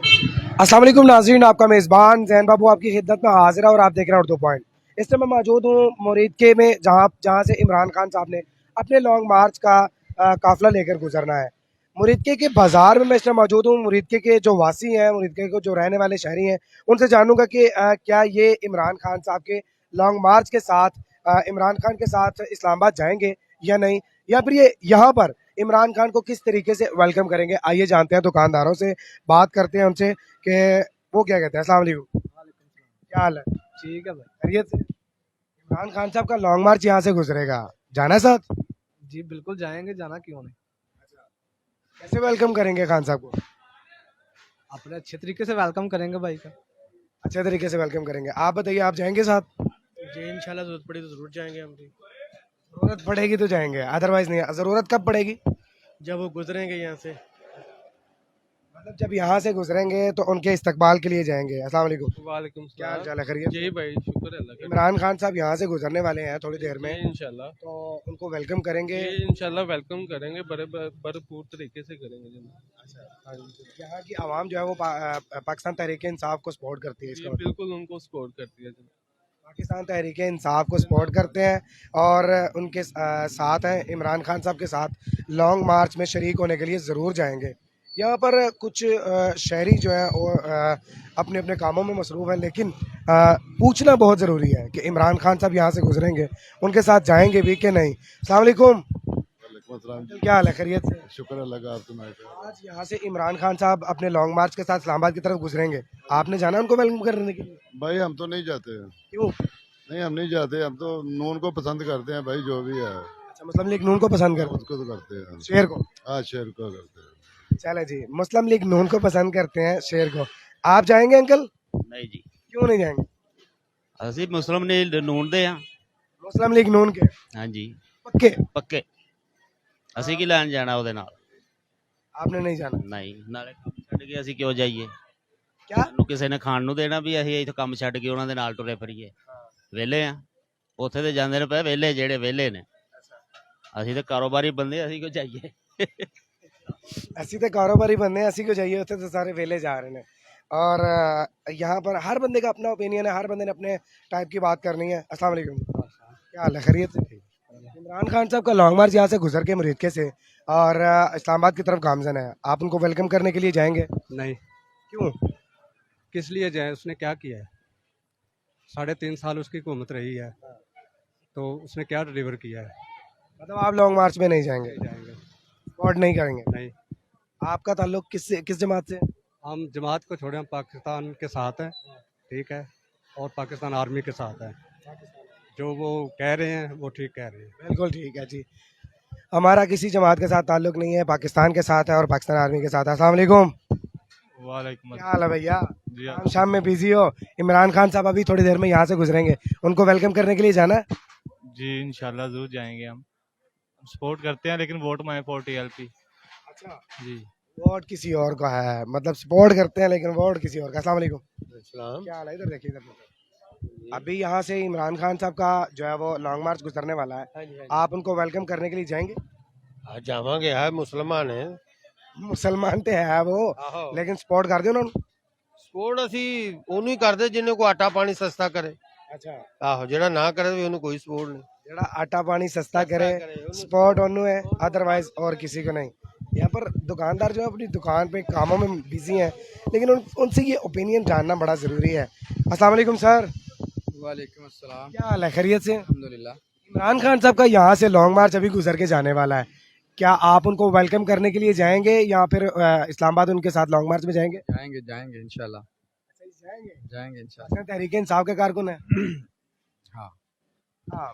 अस्सलाम वालेकुम नाज़रीन, आपका मेज़बान ज़ैन बाबू आपकी खिदमत में हाजिर है और आप देख रहे हैं उर्दू पॉइंट। इस समय मैं मौजूद हूँ मुरीदके में, जहाँ जहाँ से इमरान खान साहब ने अपने लॉन्ग मार्च का काफ़िला लेकर गुजरना है। मुरीदके के बाज़ार में मैं इस समय मौजूद हूँ। मुरीदके के जो वासी हैं, मुरीदके को जो रहने वाले शहरी हैं, उनसे जानूंगा कि क्या ये इमरान खान साहब के लॉन्ग मार्च के साथ इमरान खान के साथ इस्लामाबाद जाएंगे या नहीं, या फिर ये यहाँ पर इमरान खान को किस तरीके से वेलकम करेंगे। आइए जानते हैं, दुकानदारों से बात करते हैं उनसे कि वो क्या कहते हैं। अस्सलाम वालेकुम, क्या हाल है? ठीक है भाई। खैरियत से? इमरान खान साहब का लॉन्ग मार्च यहाँ से गुजरेगा, जाना है साथ? जी बिल्कुल जाएंगे, जाना क्यों नहीं। कैसे वेलकम करेंगे खान साहब को? अपने अच्छे तरीके से वेलकम करेंगे भाई का। अच्छे तरीके से वेलकम करेंगे। आप बताइए, आप जाएंगे साथ? जी इंशाल्लाह जरूरत पड़ी तो जरूर जाएंगे हम भी। जरूरत पड़ेगी तो जाएंगे, अदरवाइज नहीं। जरूरत कब पड़ेगी? जब वो गुजरेंगे यहाँ से। मतलब जब यहाँ से गुजरेंगे तो उनके इस्तकबाल के लिए जाएंगे। अस्सलाम वालेकुम, वालेकुम क्या हाल सलाम। चाल है? खैरियत? जी भाई शुक्र है अल्लाह का। इमरान खान साहब यहाँ से गुजरने वाले हैं थोड़ी देर में, जी इंशाल्लाह। तो उनको वेलकम करेंगे। जी इंशाल्लाह वेलकम करेंगे, बड़े भरपूर तरीके से करेंगे जनाब। हाँ जी। यहाँ की आवाम जो है वो पाकिस्तान तहरीक इंसाफ को सपोर्ट करती है, जी इसका मतलब। बिल्कुल उनको सपोर्ट करती है जनाब। पाकिस्तान तहरीक इंसाफ को सपोर्ट करते हैं और उनके साथ हैं। इमरान खान साहब के साथ लॉन्ग मार्च में शरीक होने के लिए ज़रूर जाएंगे। यहाँ पर कुछ शहरी जो है वो अपने अपने कामों में मसरूफ़ हैं, लेकिन पूछना बहुत ज़रूरी है कि इमरान खान साहब यहाँ से गुजरेंगे, उनके साथ जाएंगे भी कि नहीं। अस्सलाम वालेकुम, वालेकुम अस्सलाम जी। क्या हाल है? खैरियत से? शुक्र अल्लाह का, आप सुनाए। आज यहाँ से इमरान खान साहब अपने लॉन्ग मार्च के साथ इस्लामाबाद की तरफ गुजरेंगे, आपने जाना उनको वेलकम करने के लिए? भाई हम तो नहीं जाते हैं। क्यों? नहीं हम नहीं जाते, हम तो नून को पसंद करते हैं भाई, जो भी है अच्छा, मुस्लिम लीग नून को पसंद करते उसको तो करते हैं। हैं, शेर को। हाँ शेर को करते हैं। चले जी, मुस्लिम लीग नून को पसंद करते हैं, शेर को। आप जाएंगे अंकल? नहीं जी, क्यों नहीं जाएंगे? ਅਸੀਂ ਮੁਸਲਮ ਨੇ ਨੂਨ ਦੇ ਆ। मुस्लिम लीग नून के ਹਾਂਜੀ पक्के? ਪੱਕੇ। ਅਸੀਂ ਕੀ ਲੈਣ ਜਾਣਾ ਉਹਦੇ ਨਾਲ। आपने नहीं जाना? ਨਹੀਂ, ਨਾਲੇ ਕੰਮ ਛੱਡ ਕੇ ਅਸੀਂ ਕਿਉਂ ਜਾਈਏ। क्या? ਸਾਨੂੰ ਕਿਸੇ ਨੇ ਖਾਣ ਨੂੰ ਦੇਣਾ ਵੀ ਅਸੀਂ ਇੱਥੇ ਕੰਮ ਛੱਡ ਕੇ ਉਹਨਾਂ ਦੇ ਨਾਲ ਤੁਰੇ ਫਿਰੀਏ। ਵਿਹਲੇ ਆ, ਉੱਥੇ ਤੇ ਜਾਂਦੇ ਨੇ ਪਏ ਵਿਹਲੇ, ਜਿਹੜੇ ਵਿਹਲੇ ਨੇ। ਅਸੀਂ ਤੇ ਕਾਰੋਬਾਰੀ ਬੰਦੇ, ਅਸੀਂ ਕਿਉਂ ਜਾਈਏ। ऐसी तो कारोबारी बंदे हैं, ऐसी को चाहिए होते तो सारे वेले जा रहे हैं। और यहाँ पर हर बंदे का अपना ओपिनियन है, हर बंदे ने अपने टाइप की बात करनी है। अस्सलाम वालेकुम, क्या हाल है? खैरियत से? इमरान खान साहब का लॉन्ग मार्च यहाँ से गुजर के मुरीदके से और इस्लामाबाद की तरफ गामजन है, आप उनको वेलकम करने के लिए जाएंगे? नहीं, क्यों? किस लिए जाए, उसने क्या किया है। 3.5 साल उसकी हुकूमत रही है, तो उसने क्या डिलीवर किया है। मतलब आप लॉन्ग मार्च में नहीं जाएंगे, नहीं जाएंगे। सपोर्ट नहीं करेंगे? नहीं, आपका ताल्लुक किस जमात से? हम जमात को छोड़े, हम पाकिस्तान के साथ हैं, ठीक है, और पाकिस्तान आर्मी के साथ हैं। जो वो कह रहे हैं वो ठीक कह रहे हैं। बिल्कुल ठीक है जी, हमारा किसी जमात के साथ ताल्लुक नहीं है, पाकिस्तान के साथ है और पाकिस्तान आर्मी के साथ है। अस्सलाम वालेकुम, वालेकुम क्या हाल है भैया? जी शाम शाम में बिजी हो? इमरान खान साहब अभी थोड़ी देर में यहाँ से गुजरेंगे, उनको वेलकम करने के लिए जाना है? जी इंशाल्लाह जरूर जाएंगे हम सपोर्ट करते हैं, लेकिन वोट माई फॉर टीएलपी। अच्छा, जी वोट किसी और का है, मतलब सपोर्ट करते हैं लेकिन वोट किसी और का। अस्सलाम वालेकुम, क्या हाल है? इधर देखिए, इधर देखिए। अभी यहाँ से इमरान खान साहब का जो है वो लॉन्ग मार्च गुजरने वाला है, आप उनको वेलकम करने के लिए जाएंगे? जावांगे है मुसलमान है। मुसलमान तो है वो, लेकिन सपोर्ट कर दो उन्होंने। ਸਪੋਰਟ ਅਸੀਂ ਉਹਨੂੰ ਹੀ ਕਰਦੇ ਜਿਹਨੇ ਕੋ ਆਟਾ ਪਾਣੀ ਸਸਤਾ ਕਰੇ। अच्छा, ਆਹੋ ਜਿਹੜਾ ਨਾ करे ਵੀ ਉਹਨੂੰ ਕੋਈ ਸਪੋर्ट नहीं। जरा आटा पानी सस्ता करे सपोर्ट ओनू है, अदरवाइज और किसी को नहीं। यहाँ पर दुकानदार जो है अपनी दुकान पे कामों में बिजी हैं, लेकिन उनसे ये ओपिनियन जानना बड़ा ज़रूरी है। अस्सलाम वालेकुम सर, वालेकुम अस्सलाम, क्या हाल है? खैरियत से? अल्हम्दुलिल्लाह। इमरान खान साहब का यहाँ से लॉन्ग मार्च अभी गुजर के जाने वाला है, क्या आप उनको वेलकम करने के लिए जाएंगे या फिर इस्लामाबाद उनके साथ लॉन्ग मार्च में जाएंगे? जाएंगे जाएंगे इंशाल्लाह, जाएंगे इंशाल्लाह। तहरीक इंसाफ के कारकुन है। हाँ। हाँ।